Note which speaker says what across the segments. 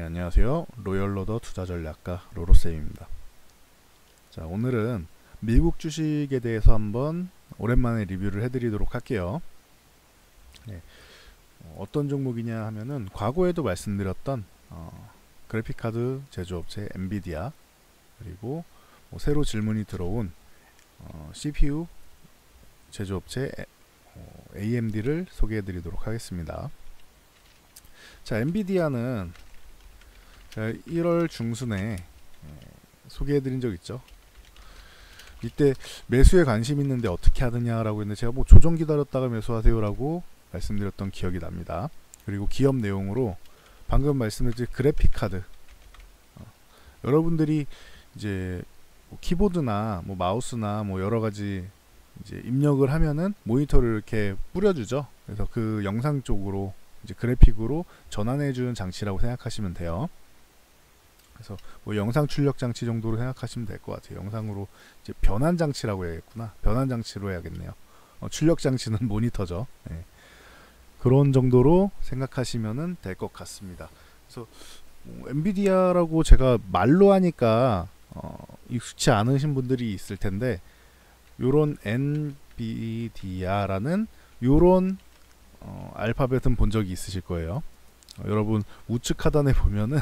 Speaker 1: 네, 안녕하세요. 로열로더 투자전략가 로로쌤입니다. 자, 오늘은 미국 주식에 대해서 한번 오랜만에 리뷰를 해드리도록 할게요. 네, 어떤 종목이냐 하면은 과거에도 말씀드렸던 그래픽카드 제조업체 엔비디아, 그리고 새로 질문이 들어온 CPU 제조업체 AMD를 소개해드리도록 하겠습니다. 자, 엔비디아는 1월 중순에 소개해드린 적 있죠. 이때 매수에 관심 있는데 어떻게 하느냐라고 했는데 제가 조정 기다렸다가 매수하세요라고 말씀드렸던 기억이 납니다. 그리고 기업 내용으로 방금 말씀드린 그래픽카드, 여러분들이 이제 키보드나 마우스나 여러가지 이제 입력을 하면은 모니터를 이렇게 뿌려주죠. 그래서 그 영상 쪽으로 이제 그래픽으로 전환해주는 장치라고 생각하시면 돼요. 그래서 영상 출력 장치 정도로 생각하시면 될 것 같아요. 영상으로 이제 변환 장치라고 해야겠구나. 변환 장치로 해야겠네요. 출력 장치는 모니터죠. 네. 그런 정도로 생각하시면 될 것 같습니다. 그래서 엔비디아라고 제가 말로 하니까 익숙치 않으신 분들이 있을 텐데, 요런 엔비디아라는 요런 알파벳은 본 적이 있으실 거예요. 여러분 우측 하단에 보면은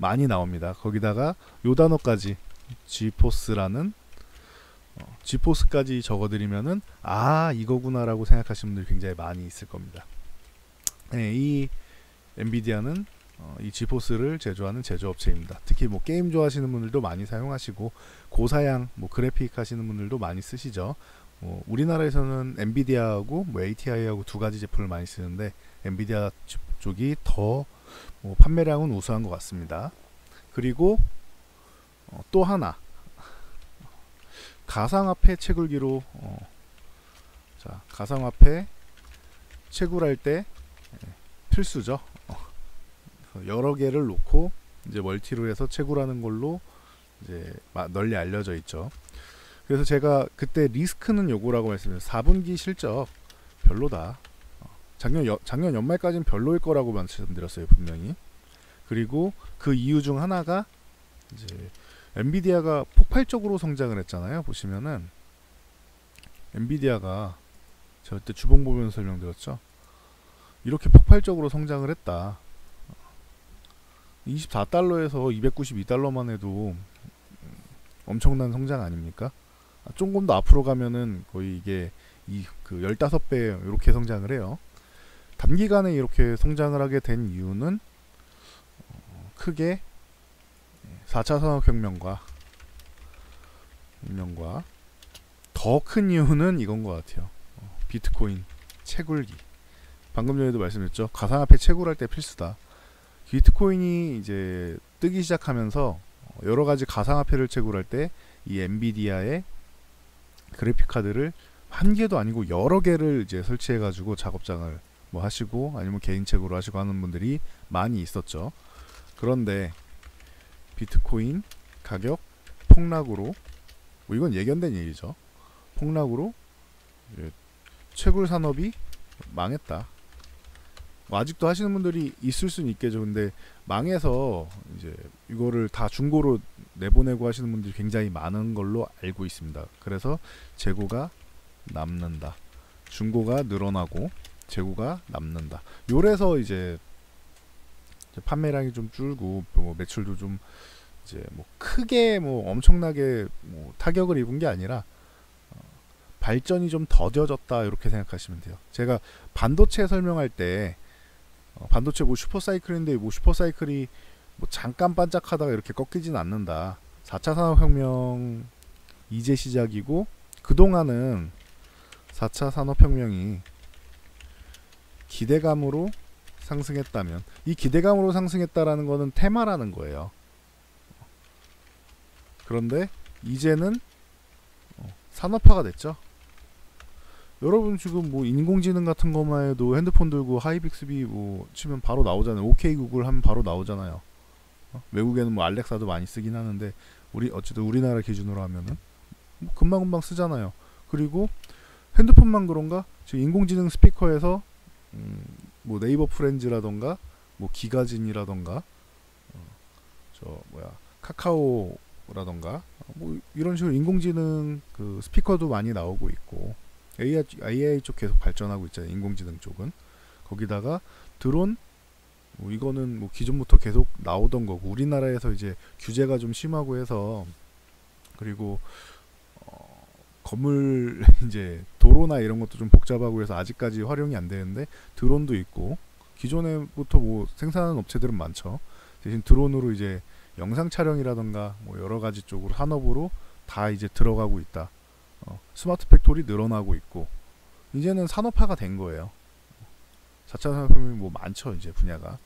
Speaker 1: 많이 나옵니다. 거기다가 요 단어까지 지포스라는 지포스까지 적어드리면은 이거구나 라고 생각하시는 분들이 굉장히 많이 있을 겁니다. 네, 이 엔비디아는 이 지포스를 제조하는 제조업체입니다. 특히 게임 좋아하시는 분들도 많이 사용하시고, 고사양 그래픽 하시는 분들도 많이 쓰시죠. 우리나라에서는 엔비디아하고 ATI하고 두 가지 제품을 많이 쓰는데, 엔비디아 쪽이 더 판매량은 우수한 것 같습니다. 그리고 또 하나, 가상화폐 채굴기로 자, 가상화폐 채굴할 때 필수죠. 여러 개를 놓고 이제 멀티로 해서 채굴하는 걸로 이제 널리 알려져 있죠. 그래서 제가 그때 리스크는 요거라고 말씀드렸어요. 4분기 실적 별로다. 작년 연말까지는 별로일 거라고 말씀드렸어요, 분명히. 그리고 그 이유 중 하나가 이제 엔비디아가 폭발적으로 성장을 했잖아요. 보시면은 엔비디아가 제가 그때 주봉 보면서 설명드렸죠. 이렇게 폭발적으로 성장을 했다. 24달러에서 292달러만 해도 엄청난 성장 아닙니까? 조금 더 앞으로 가면은 거의 이게 15배 이렇게 성장을 해요. 단기간에 이렇게 성장을 하게 된 이유는 크게 4차 산업혁명과 더 큰 이유는 이건 것 같아요. 비트코인 채굴기. 방금 전에도 말씀드렸죠. 가상화폐 채굴할 때 필수다. 비트코인이 이제 뜨기 시작하면서 여러가지 가상화폐를 채굴할 때 이 엔비디아의 그래픽카드를 한 개도 아니고 여러 개를 이제 설치해 가지고 작업장을 하시고, 아니면 개인책으로 하시고 하는 분들이 많이 있었죠. 그런데 비트코인 가격 폭락으로, 이건 예견된 얘기죠. 폭락으로 채굴 산업이 망했다. 아직도 하시는 분들이 있을 수는 있겠죠. 근데 망해서 이제 이거를 다 중고로 내보내고 하시는 분들이 굉장히 많은 걸로 알고 있습니다. 그래서 재고가 남는다. 중고가 늘어나고 재고가 남는다. 요래서 이제 판매량이 좀 줄고 매출도 좀 이제 크게 엄청나게 타격을 입은 게 아니라 발전이 좀 더뎌졌다, 이렇게 생각하시면 돼요. 제가 반도체 설명할 때 반도체 슈퍼사이클인데 슈퍼사이클이 잠깐 반짝하다가 이렇게 꺾이진 않는다. 4차 산업혁명 이제 시작이고, 그동안은 4차 산업혁명이 기대감으로 상승했다면, 이 기대감으로 상승했다라는 거는 테마라는 거예요. 그런데 이제는 산업화가 됐죠. 여러분 지금 인공지능 같은 것만 해도 핸드폰 들고 하이빅스비 치면 바로 나오잖아요. 오케이 구글 하면 바로 나오잖아요. 외국에는 알렉사도 많이 쓰긴 하는데, 어쨌든 우리나라 기준으로 하면은 금방금방 쓰잖아요. 그리고 핸드폰만 그런가? 지금 인공지능 스피커에서 네이버 프렌즈라던가 뭐 기가진이라던가 저 뭐야 카카오라던가 뭐 이런 식으로 인공지능 그 스피커도 많이 나오고 있고 AI 쪽 계속 발전하고 있잖아요. 인공지능 쪽은. 거기다가 드론 뭐 이거는 뭐 기존부터 계속 나오던 거고 우리나라에서 이제 규제가 좀 심하고 해서 그리고 건물 이제 도로나 이런 것도 좀 복잡하고 해서 아직까지 활용이 안 되는데 드론도 있고 기존에부터 뭐 생산하는 업체들은 많죠. 대신 드론으로 이제 영상 촬영이라던가 뭐 여러 가지 쪽으로 산업으로 다 이제 들어가고 있다. 스마트 팩토리 늘어나고 있고 이제는 산업화가 된 거예요. 4차 산업혁명이 뭐 많죠. 이제 분야가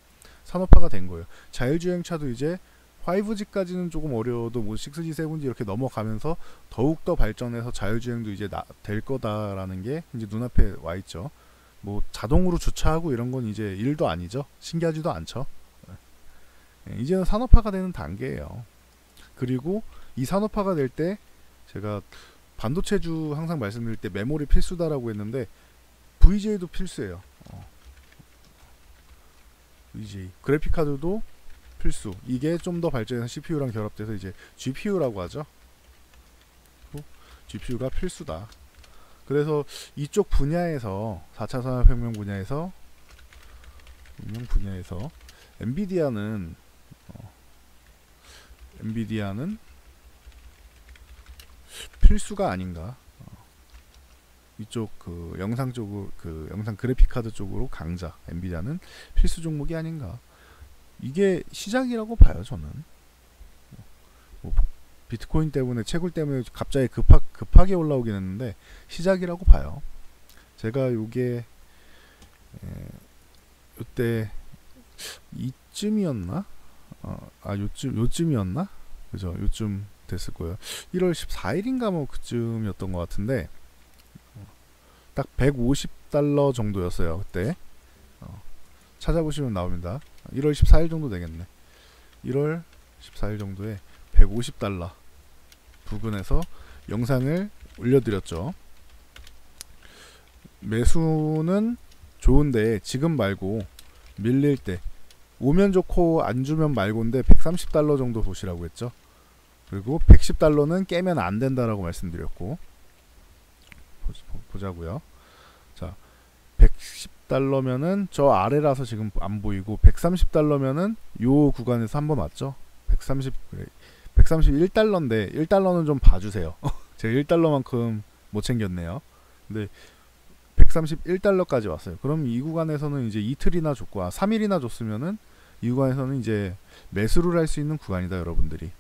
Speaker 1: 산업화가 된 거예요. 자율주행차도 이제 5G까지는 조금 어려워도 뭐 6G, 7G 이렇게 넘어가면서 더욱 더 발전해서 자율주행도 이제 될 거다라는 게 이제 눈앞에 와 있죠. 뭐 자동으로 주차하고 이런 건 이제 일도 아니죠. 신기하지도 않죠. 이제는 산업화가 되는 단계예요. 그리고 이 산업화가 될 때 제가 반도체주 항상 말씀드릴 때 메모리 필수다라고 했는데 VGA도 필수예요. VGA 그래픽카드도 필수. 이게 좀 더 발전해서 CPU랑 결합돼서 이제 GPU라고 하죠. GPU가 필수다. 그래서 이쪽 분야에서 4차 산업혁명 분야에서 엔비디아는 필수가 아닌가. 이쪽 그 영상 쪽으로 그 영상 그래픽 카드 쪽으로 강자 엔비디아는 필수 종목이 아닌가. 이게 시작이라고 봐요. 저는 뭐 비트코인 때문에 채굴 때문에 갑자기 급하게 올라오긴 했는데 시작이라고 봐요. 제가 요게 요때 이쯤이었나? 요쯤이었나? 그죠? 요쯤 됐을 거예요. 1월 14일인가 뭐 그쯤이었던 것 같은데 딱 150달러 정도였어요. 그때 찾아보시면 나옵니다. 1월 14일 정도 되겠네. 1월 14일 정도에 150달러 부근에서 영상을 올려드렸죠. 매수는 좋은데 지금 말고 밀릴 때 오면 좋고 안 주면 말고인데 130달러 정도 보시라고 했죠. 그리고 110달러는 깨면 안 된다라고 말씀드렸고 보자고요. 자, 110달러면은 저 아래라서 지금 안 보이고 130달러면은 요 구간에서 한번 왔죠. 131달러인데 1달러는 좀 봐주세요. 제가 1달러만큼 못 챙겼네요. 근데 131달러까지 왔어요. 그럼 이 구간에서는 이제 이틀이나 줬고 3일이나 줬으면은 이 구간에서는 이제 매수를 할 수 있는 구간이다. 여러분들이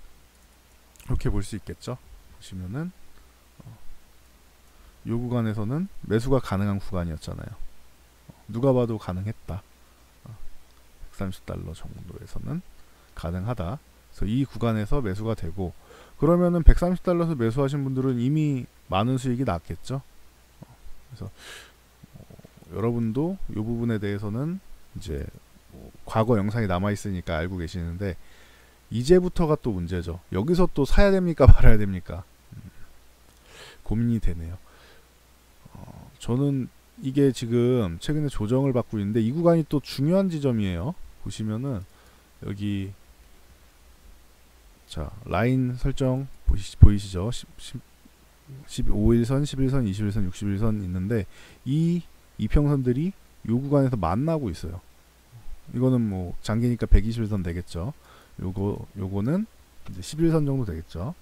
Speaker 1: 이렇게 볼 수 있겠죠. 보시면은 이 구간에서는 매수가 가능한 구간이었잖아요. 누가 봐도 가능했다. 130달러 정도에서는 가능하다. 그래서 이 구간에서 매수가 되고 그러면은 130달러에서 매수하신 분들은 이미 많은 수익이 났겠죠. 그래서 여러분도 이 부분에 대해서는 이제 과거 영상이 남아 있으니까 알고 계시는데 이제부터가 또 문제죠. 여기서 또 사야 됩니까 말아야 됩니까? 고민이 되네요. 저는 이게 지금 최근에 조정을 받고 있는데 이 구간이 또 중요한 지점이에요. 보시면은 여기 자 라인 설정 보이시죠? 15일선, 11선, 21선, 61선 있는데 이 이평선들이 요 구간에서 만나고 있어요. 이거는 뭐 장기니까 121선 되겠죠. 요거는 이제 11선 정도 되겠죠.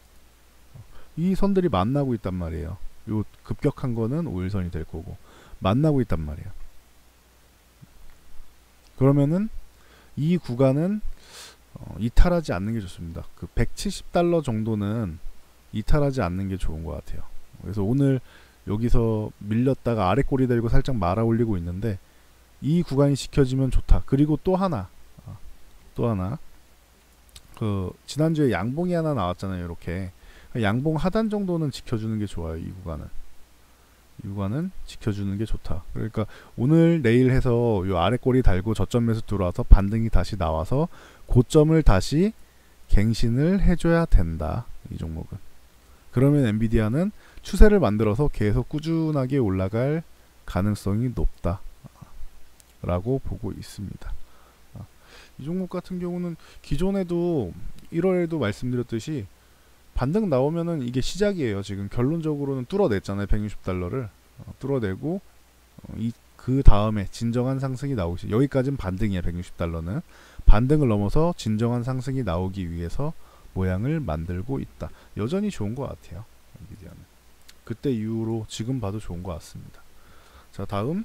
Speaker 1: 이 선들이 만나고 있단 말이에요. 요 급격한 거는 5일선이 될 거고 만나고 있단 말이에요. 그러면은 이 구간은 이탈하지 않는 게 좋습니다. 그 170달러 정도는 이탈하지 않는 게 좋은 것 같아요. 그래서 오늘 여기서 밀렸다가 아래 꼬리 들고 살짝 말아 올리고 있는데 이 구간이 지켜지면 좋다. 그리고 또 하나 그 지난주에 양봉이 하나 나왔잖아요. 이렇게 양봉 하단 정도는 지켜주는 게 좋아요. 이 구간은 지켜주는 게 좋다. 그러니까 오늘 내일 해서 요 아래 꼬리 달고 저점에서 들어와서 반등이 다시 나와서 고점을 다시 갱신을 해줘야 된다. 이 종목은. 그러면 엔비디아는 추세를 만들어서 계속 꾸준하게 올라갈 가능성이 높다 라고 보고 있습니다. 이 종목 같은 경우는 기존에도 1월에도 말씀드렸듯이 반등 나오면은 이게 시작이에요. 지금 결론적으로는 뚫어냈잖아요. 160달러를 뚫어내고 그 다음에 진정한 상승이 나오시. 여기까지는 반등이야. 160달러는 반등을 넘어서 진정한 상승이 나오기 위해서 모양을 만들고 있다. 여전히 좋은 것 같아요. 엔비디아는 그때 이후로 지금 봐도 좋은 것 같습니다. 자, 다음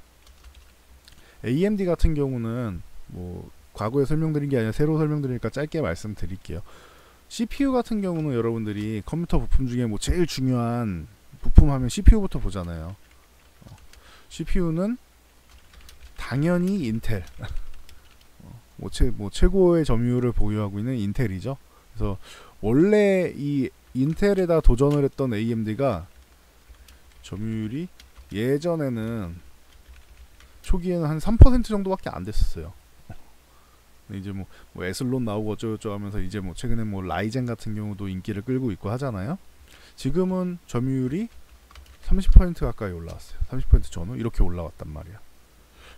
Speaker 1: AMD 같은 경우는 뭐 과거에 설명드린 게 아니라 새로 설명드리니까 짧게 말씀드릴게요. CPU 같은 경우는 여러분들이 컴퓨터 부품 중에 뭐 제일 중요한 부품 하면 CPU부터 보잖아요. CPU는 당연히 인텔. 뭐 최고의 점유율을 보유하고 있는 인텔이죠. 그래서 원래 이 인텔에다 도전을 했던 AMD가 점유율이 예전에는 초기에는 한 3% 정도밖에 안 됐었어요. 이제 뭐 에슬론 나오고 어쩌고저쩌고 하면서 이제 뭐 최근에 뭐 라이젠 같은 경우도 인기를 끌고 있고 하잖아요. 지금은 점유율이 30% 가까이 올라왔어요. 30% 전후 이렇게 올라왔단 말이야.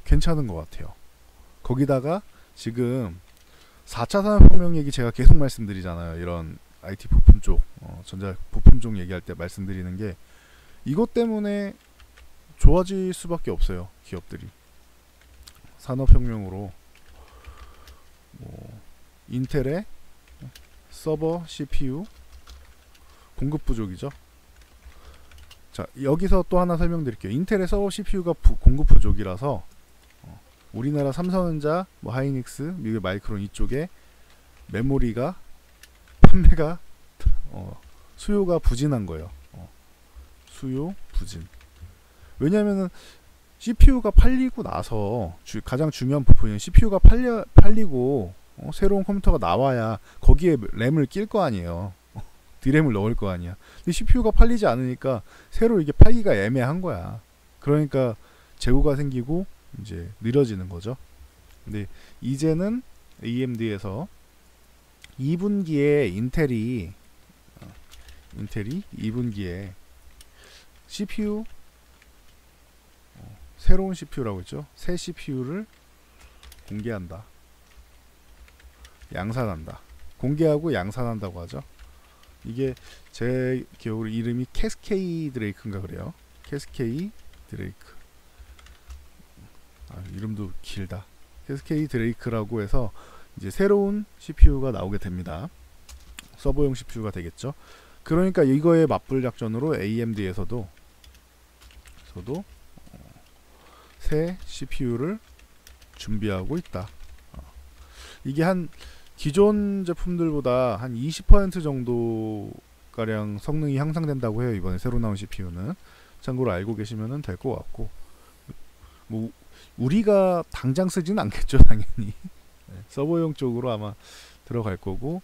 Speaker 1: 괜찮은 것 같아요. 거기다가 지금 4차 산업혁명 얘기 제가 계속 말씀드리잖아요. 이런 IT 부품 쪽, 전자 부품 쪽 얘기할 때 말씀드리는 게 이것 때문에 좋아질 수밖에 없어요. 기업들이 산업혁명으로 뭐 인텔의 서버 CPU 공급 부족이죠. 자, 여기서 또 하나 설명드릴게요. 인텔의 서버 CPU가 공급 부족이라서 우리나라 삼성전자, 뭐 하이닉스, 미국 마이크론 이쪽에 메모리가 판매가 수요가 부진한 거예요. 수요 부진. 왜냐면은 CPU가 팔리고 나서 가장 중요한 부분은 CPU가 팔리고 새로운 컴퓨터가 나와야 거기에 램을 낄 거 아니에요. D램을 넣을 거 아니야. 근데 CPU가 팔리지 않으니까 새로 이게 팔기가 애매한 거야. 그러니까 재고가 생기고 이제 느려지는 거죠. 근데 이제는 AMD에서 2분기에 인텔이 2분기에 CPU 새로운 CPU라고 했죠. 새 CPU를 공개한다. 양산한다. 공개하고 양산한다고 하죠. 이게 제 기억으로 이름이 캐스케이 드레이크인가 그래요. 캐스케이 드레이크. 이름도 길다. 캐스케이 드레이크라고 해서 이제 새로운 CPU가 나오게 됩니다. 서버용 CPU가 되겠죠. 그러니까 이거에 맞불 작전으로 AMD에서도 새 CPU를 준비하고 있다. 이게 한 기존 제품들보다 한 20% 정도 가량 성능이 향상된다고 해요. 이번에 새로 나온 CPU는 참고로 알고 계시면 될 것 같고, 뭐 우리가 당장 쓰지는 않겠죠, 당연히. 서버용 쪽으로 아마 들어갈 거고,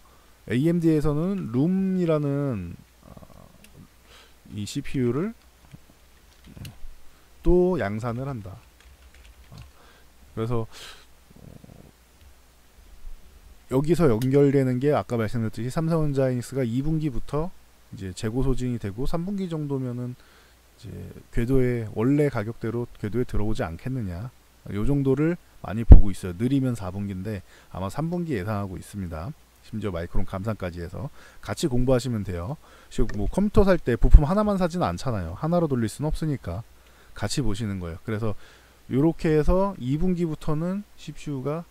Speaker 1: AMD에서는 룸이라는 이 CPU를 또 양산을 한다. 그래서 여기서 연결되는 게 아까 말씀드렸듯이 삼성전자 하이닉스가 2분기부터 이제 재고 소진이 되고 3분기 정도면은 이제 궤도에 원래 가격대로 궤도에 들어오지 않겠느냐. 요 정도를 많이 보고 있어요. 느리면 4분기인데 아마 3분기 예상하고 있습니다. 심지어 마이크론 감산까지 해서 같이 공부하시면 돼요. 뭐 컴퓨터 살 때 부품 하나만 사지는 않잖아요. 하나로 돌릴 수는 없으니까 같이 보시는 거예요. 그래서 이렇게 해서 2분기부터는 CPU가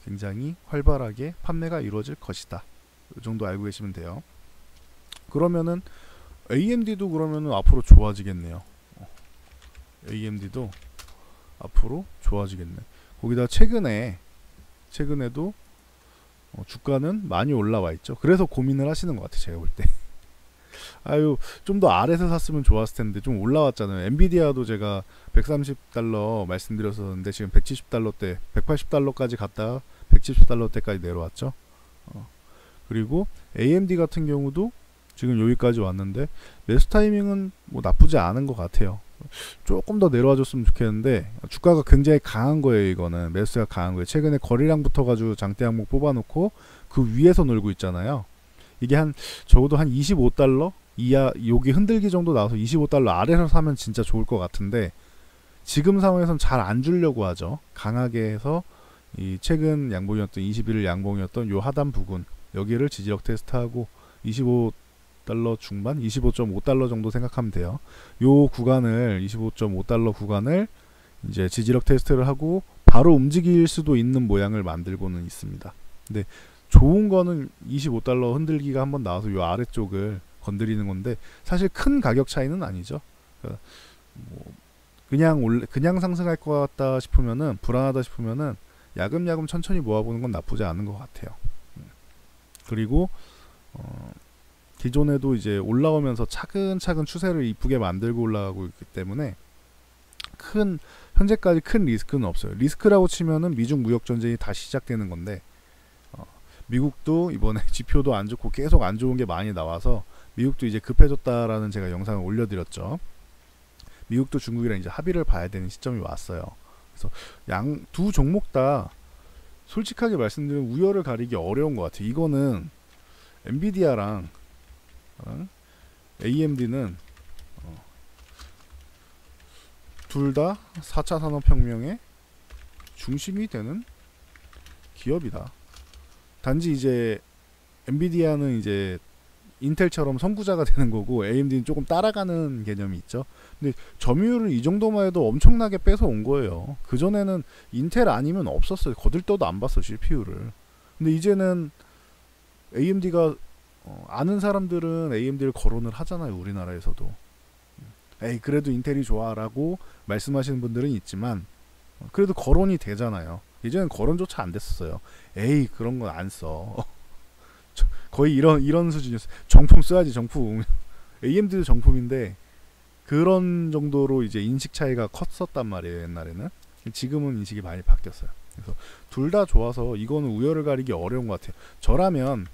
Speaker 1: 굉장히 활발하게 판매가 이루어질 것이다. 이 정도 알고 계시면 돼요. 그러면은 AMD도 그러면은 앞으로 좋아지겠네요. AMD도 앞으로 좋아지겠네. 거기다 최근에도 주가는 많이 올라와 있죠. 그래서 고민을 하시는 것 같아요. 제가 볼 때. 아유, 좀 더 아래서 샀으면 좋았을 텐데 좀 올라왔잖아요. 엔비디아도 제가 130달러 말씀드렸었는데 지금 170달러대, 180달러까지 갔다가 170달러대까지 내려왔죠. 그리고 AMD 같은 경우도 지금 여기까지 왔는데 매수 타이밍은 뭐 나쁘지 않은 것 같아요. 조금 더 내려와 줬으면 좋겠는데 주가가 굉장히 강한 거예요. 이거는 매수가 강한 거예요. 최근에 거래량 붙어가지고 장대 항목 뽑아놓고 그 위에서 놀고 있잖아요. 이게 적어도 한 25달러 이하, 여기 흔들기 정도 나와서 25달러 아래서 사면 진짜 좋을 것 같은데 지금 상황에선 잘 안 주려고 하죠. 강하게 해서 이 최근 양봉이었던 21일 양봉이었던 요 하단 부근 여기를 지지력 테스트하고 25달러 중반, 25.5달러 정도 생각하면 돼요. 요 구간을 25.5달러 구간을 이제 지지력 테스트를 하고 바로 움직일 수도 있는 모양을 만들고는 있습니다. 근데 좋은 거는 25달러 흔들기가 한번 나와서 요 아래쪽을 건드리는 건데 사실 큰 가격 차이는 아니죠. 그러니까 뭐 그냥 상승할 것 같다 싶으면은 불안하다 싶으면은 야금야금 천천히 모아보는 건 나쁘지 않은 것 같아요. 그리고 기존에도 이제 올라오면서 차근차근 추세를 이쁘게 만들고 올라가고 있기 때문에 현재까지 큰 리스크는 없어요. 리스크라고 치면은 미중 무역 전쟁이 다시 시작되는 건데 미국도 이번에 지표도 안 좋고 계속 안 좋은 게 많이 나와서 미국도 이제 급해졌다라는 제가 영상을 올려드렸죠. 미국도 중국이랑 이제 합의를 봐야 되는 시점이 왔어요. 그래서 두 종목 다 솔직하게 말씀드리면 우열을 가리기 어려운 것 같아요. 이거는 엔비디아랑 AMD는 둘 다 4차 산업혁명의 중심이 되는 기업이다. 단지 이제 엔비디아는 이제 인텔처럼 선구자가 되는 거고 AMD는 조금 따라가는 개념이 있죠. 근데 점유율을 이 정도만 해도 엄청나게 뺏어온 거예요. 그전에는 인텔 아니면 없었어요. 거들떠도 안 봤어 CPU를. 근데 이제는 AMD가 아는 사람들은 AMD를 거론을 하잖아요. 우리나라에서도. 에이 그래도 인텔이 좋아라고 말씀하시는 분들은 있지만 그래도 거론이 되잖아요. 예전엔 거론조차 안 됐었어요. 에이 그런 건 안 써. 거의 이런 수준이었어요. 정품 써야지 정품. AMD도 정품인데 그런 정도로 이제 인식 차이가 컸었단 말이에요. 옛날에는. 지금은 인식이 많이 바뀌었어요. 그래서 둘 다 좋아서 이거는 우열을 가리기 어려운 것 같아요. 저라면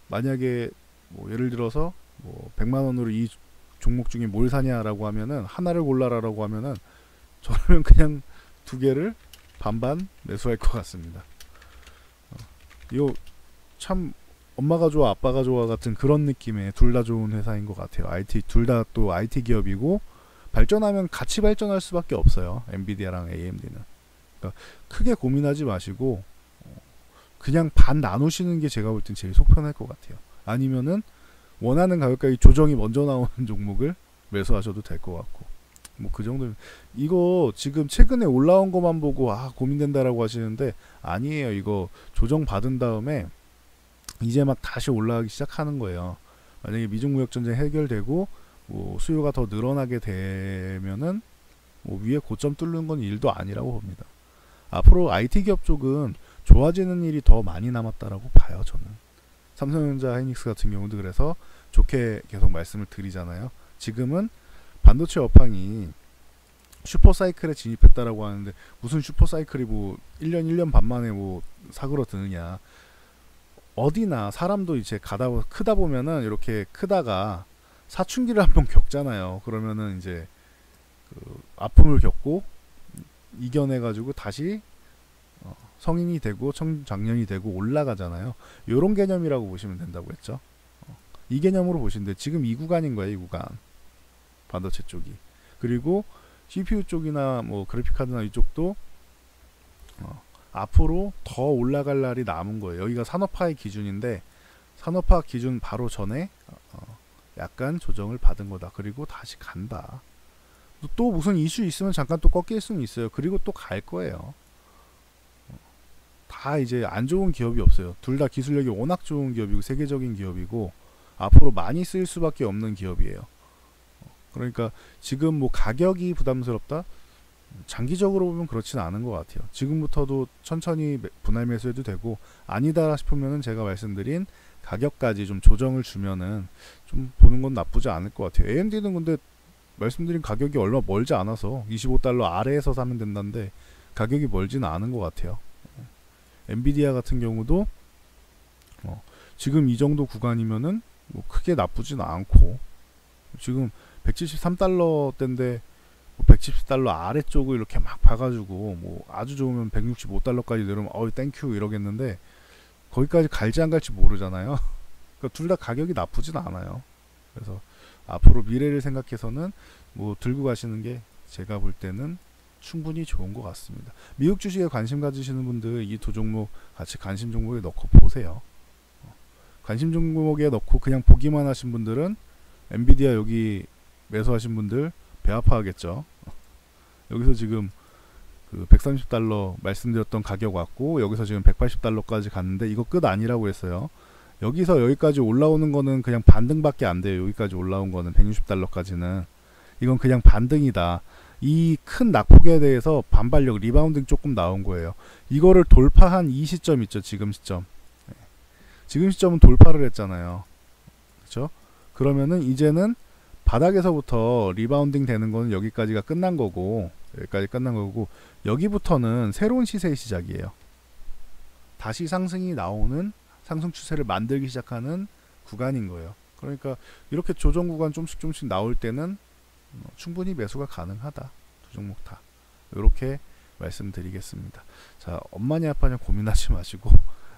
Speaker 1: 만약에 뭐 예를 들어서 뭐 100만 원으로 이 종목 중에 뭘 사냐라고 하면은 하나를 골라라라고 하면은 저라면 그냥 두 개를 반반 매수할 것 같습니다. 이거 참 엄마가 좋아 아빠가 좋아 같은 그런 느낌의 둘 다 좋은 회사인 것 같아요. 둘 다 또 IT 기업이고 발전하면 같이 발전할 수밖에 없어요. 엔비디아랑 AMD는. 그러니까 크게 고민하지 마시고 그냥 반 나누시는 게 제가 볼 땐 제일 속편할 것 같아요. 아니면은 원하는 가격까지 조정이 먼저 나오는 종목을 매수하셔도 될 것 같고 뭐 그 정도면 이거 지금 최근에 올라온 것만 보고 고민된다라고 하시는데 아니에요. 이거 조정 받은 다음에 이제 막 다시 올라가기 시작하는 거예요. 만약에 미중무역전쟁 해결되고 뭐 수요가 더 늘어나게 되면은 뭐 위에 고점 뚫는 건 일도 아니라고 봅니다. 앞으로 IT 기업 쪽은 좋아지는 일이 더 많이 남았다라고 봐요. 저는 삼성전자, 하이닉스 같은 경우도 그래서 좋게 계속 말씀을 드리잖아요. 지금은 반도체 업황이 슈퍼사이클에 진입했다라고 하는데 무슨 슈퍼사이클이 뭐 1년 반 만에 뭐 사그러드느냐. 어디나 사람도 이제 크다 보면은 이렇게 크다가 사춘기를 한번 겪잖아요. 그러면은 이제 그 아픔을 겪고 이겨내가지고 다시 성인이 되고 청장년이 되고 올라가잖아요. 요런 개념이라고 보시면 된다고 했죠. 이 개념으로 보시는데 지금 이 구간인 거예요. 이 구간. 반도체 쪽이. 그리고 CPU 쪽이나 뭐 그래픽카드나 이쪽도 앞으로 더 올라갈 날이 남은 거예요. 여기가 산업화의 기준인데 산업화 기준 바로 전에 약간 조정을 받은 거다. 그리고 다시 간다. 또 무슨 이슈 있으면 잠깐 또 꺾일 수는 있어요. 그리고 또 갈 거예요. 다 이제 안 좋은 기업이 없어요. 둘 다 기술력이 워낙 좋은 기업이고 세계적인 기업이고 앞으로 많이 쓰일 수밖에 없는 기업이에요. 그러니까 지금 뭐 가격이 부담스럽다? 장기적으로 보면 그렇지는 않은 것 같아요. 지금부터도 천천히 분할 매수해도 되고 아니다 싶으면은 제가 말씀드린 가격까지 좀 조정을 주면은 좀 보는 건 나쁘지 않을 것 같아요. AMD는 근데 말씀드린 가격이 얼마 멀지 않아서 25달러 아래에서 사면 된다는데 가격이 멀지는 않은 것 같아요. 엔비디아 같은 경우도 지금 이 정도 구간이면은 뭐 크게 나쁘진 않고 지금 173달러대인데 170달러 아래쪽을 이렇게 막 봐가지고 뭐 아주 좋으면 165달러까지 내려오면 땡큐 이러겠는데 거기까지 갈지 안 갈지 모르잖아요. 그러니까 둘 다 가격이 나쁘진 않아요. 그래서 앞으로 미래를 생각해서는 뭐 들고 가시는 게 제가 볼 때는 충분히 좋은 것 같습니다. 미국 주식에 관심 가지시는 분들 이 두 종목 같이 관심 종목에 넣고 보세요. 관심 종목에 넣고 그냥 보기만 하신 분들은 엔비디아 여기 매수하신 분들 배 아파하겠죠. 여기서 지금 그 130달러 말씀드렸던 가격 왔고 여기서 지금 180달러까지 갔는데 이거 끝 아니라고 했어요. 여기서 여기까지 올라오는 거는 그냥 반등밖에 안 돼요. 여기까지 올라온 거는 160달러까지는 이건 그냥 반등이다. 이 큰 낙폭에 대해서 반발력 리바운딩 조금 나온 거예요. 이거를 돌파한 이 시점 있죠. 지금 시점. 지금 시점은 돌파를 했잖아요. 그렇죠? 그러면은 이제는 바닥에서부터 리바운딩 되는 거는 여기까지가 끝난 거고 여기까지 끝난 거고 여기부터는 새로운 시세의 시작이에요. 다시 상승이 나오는 상승 추세를 만들기 시작하는 구간인 거예요. 그러니까 이렇게 조정 구간 조금씩 나올 때는 충분히 매수가 가능하다. 두 종목 다. 이렇게 말씀드리겠습니다. 자, 엄마냐 아빠냐 고민하지 마시고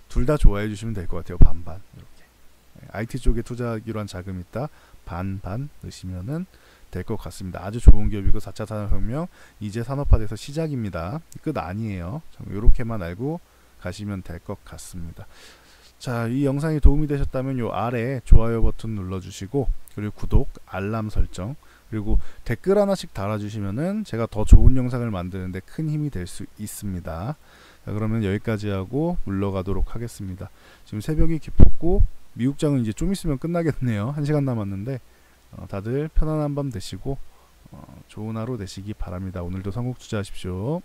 Speaker 1: 둘 다 좋아해 주시면 될 것 같아요. 반반. 이렇게. IT 쪽에 투자하기로 한 자금 있다. 반반 넣으시면은 될 것 같습니다. 아주 좋은 기업이고 4차 산업혁명 이제 산업화돼서 시작입니다. 끝 아니에요. 이렇게만 알고 가시면 될 것 같습니다. 자, 이 영상이 도움이 되셨다면 요 아래 좋아요 버튼 눌러주시고 그리고 구독, 알람 설정 그리고 댓글 하나씩 달아주시면은 제가 더 좋은 영상을 만드는데 큰 힘이 될 수 있습니다. 자, 그러면 여기까지 하고 물러가도록 하겠습니다. 지금 새벽이 깊었고 미국장은 이제 좀 있으면 끝나겠네요. 1시간 남았는데 다들 편안한 밤 되시고 좋은 하루 되시기 바랍니다. 오늘도 성공 투자하십시오.